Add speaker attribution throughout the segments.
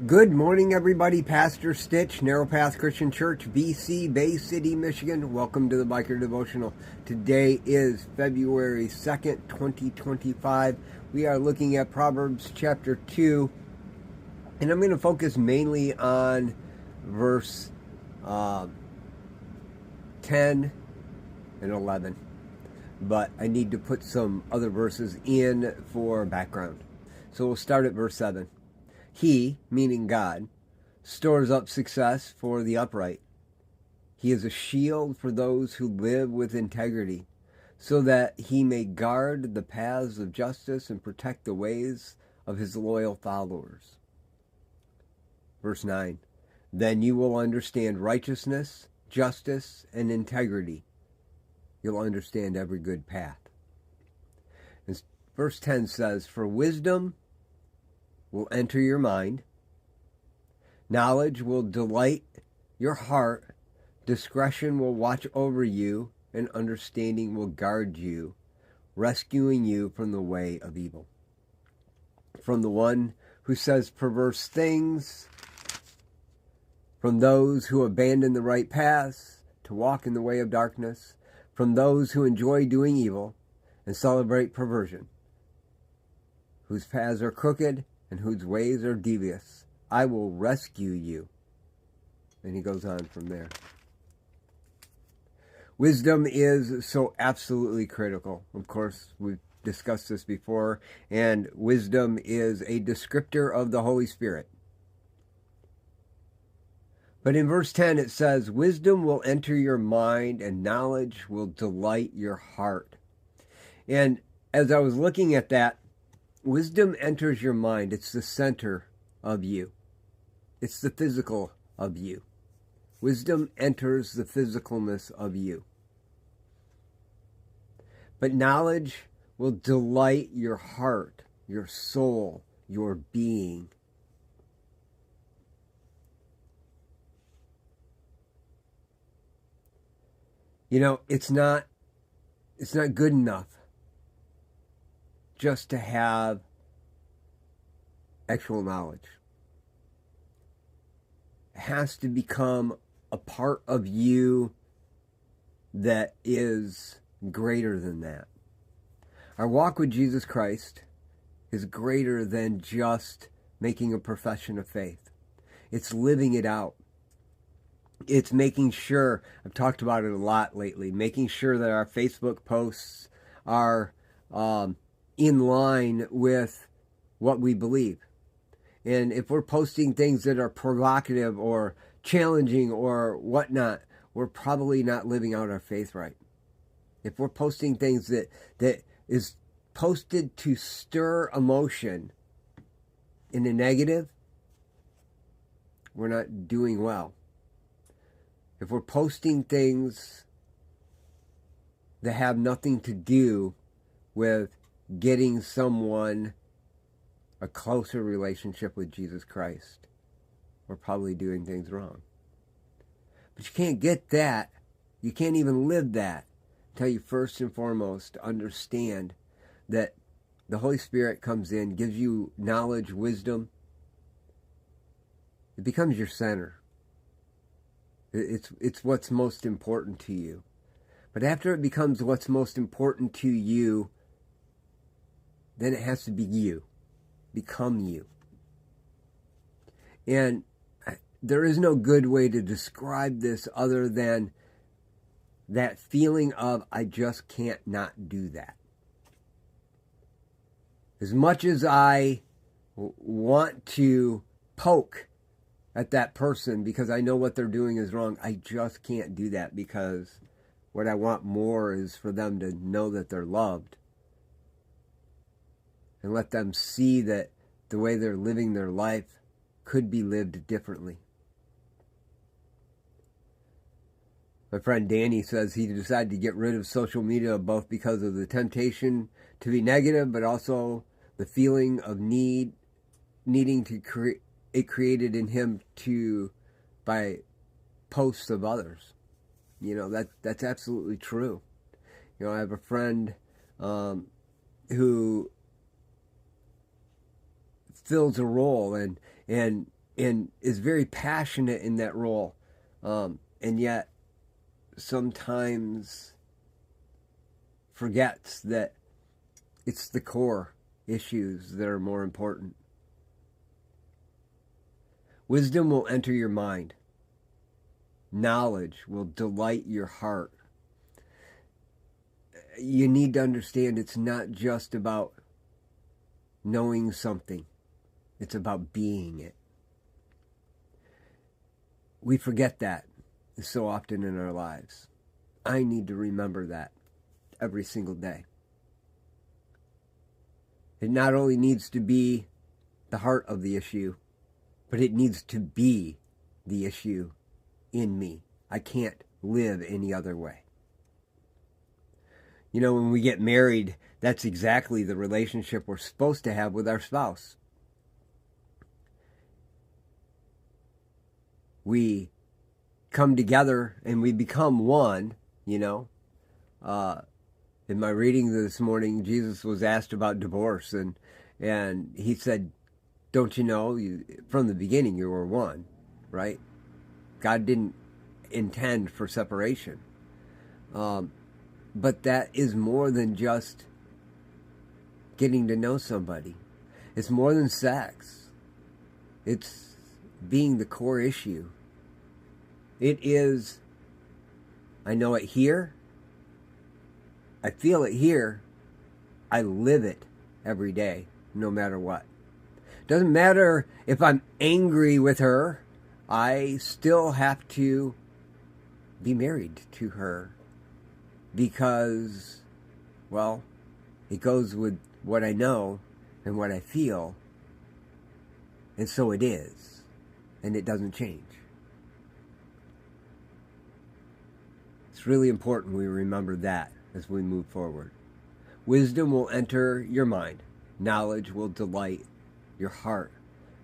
Speaker 1: Good morning, everybody. Pastor Stitch, Narrow Path Christian Church, BC, Bay City, Michigan. Welcome to the Biker Devotional. Today is February 2nd, 2025. We are looking at Proverbs chapter 2, and I'm going to focus mainly on verse 10 and 11. But I need to put some other verses in for background. So we'll start at verse 7. He, meaning God, stores up success for the upright. He is a shield for those who live with integrity, so that he may guard the paths of justice and protect the ways of his loyal followers. Verse 9. Then you will understand righteousness, justice, and integrity. You'll understand every good path. And verse 10 says, for wisdom will enter your mind, knowledge will delight your heart, discretion will watch over you, and understanding will guard you, rescuing you from the way of evil. From the one who says perverse things, from those who abandon the right paths to walk in the way of darkness, from those who enjoy doing evil and celebrate perversion, whose paths are crooked and whose ways are devious, I will rescue you. And he goes on from there. Wisdom is so absolutely critical. Of course, we've discussed this before, and wisdom is a descriptor of the Holy Spirit. But in verse 10 it says, wisdom will enter your mind and knowledge will delight your heart. And as I was looking at that, wisdom enters your mind. It's the center of you. It's the physical of you. Wisdom enters the physicalness of you. But knowledge will delight your heart, your soul, your being. You know, it's not good enough just to have actual knowledge. It has to become a part of you that is greater than that. Our walk with Jesus Christ is greater than just making a profession of faith. It's living it out. It's making sure, I've talked about it a lot lately, making sure that our Facebook posts are in line with what we believe. And if we're posting things that are provocative or challenging or whatnot, we're probably not living out our faith right. If we're posting things that is posted to stir emotion in a negative, we're not doing well. If we're posting things that have nothing to do with getting someone a closer relationship with Jesus Christ, we're probably doing things wrong. But you can't get that. You can't even live that until you first and foremost understand that the Holy Spirit comes in, gives you knowledge, wisdom. It becomes your center. It's what's most important to you. But after it becomes what's most important to you, then it has to be you. Become you. And there is no good way to describe this other than that feeling of, I just can't not do that. As much as I want to poke at that person because I know what they're doing is wrong, I just can't do that, because what I want more is for them to know that they're loved and let them see that the way they're living their life could be lived differently. My friend Danny says he decided to get rid of social media both because of the temptation to be negative, but also the feeling of needing to create. It created in him by posts of others. You know, that's absolutely true. You know, I have a friend who fills a role, and and is very passionate in that role, and yet sometimes forgets that it's the core issues that are more important. Wisdom will enter your mind. Knowledge will delight your heart. You need to understand it's not just about knowing something. It's about being it. We forget that so often in our lives. I need to remember that every single day. It not only needs to be the heart of the issue, but it needs to be the issue in me. I can't live any other way. You know, when we get married, that's exactly the relationship we're supposed to have with our spouse. We come together and we become one, you know. In my reading this morning, Jesus was asked about divorce, and he said, don't you know, from the beginning you were one, right? God didn't intend for separation. But that is more than just getting to know somebody. It's more than sex. It's being the core issue. It is, I know it here, I feel it here, I live it every day, no matter what. Doesn't matter if I'm angry with her, I still have to be married to her because, well, it goes with what I know and what I feel, and so it is, and it doesn't change. It's really important we remember that as we move forward. Wisdom will enter your mind. Knowledge will delight your heart.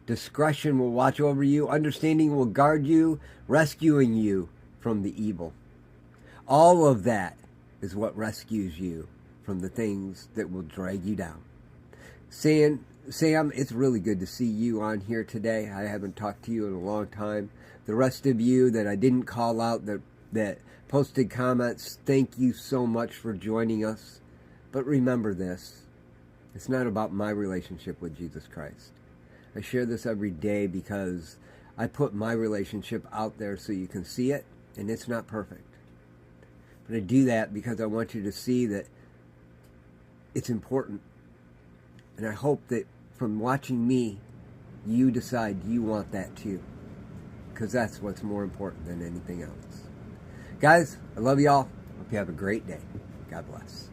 Speaker 1: Discretion will watch over you. Understanding will guard you, rescuing you from the evil. All of that is what rescues you from the things that will drag you down. Sam, it's really good to see you on here today. I haven't talked to you in a long time. The rest of you that I didn't call out that posted comments, thank you so much for joining us. But remember this, it's not about my relationship with Jesus Christ. I share this every day because I put my relationship out there so you can see it, and it's not perfect. But I do that because I want you to see that it's important. And I hope that from watching me, you decide you want that too. Because that's what's more important than anything else. Guys, I love y'all. Hope you have a great day. God bless.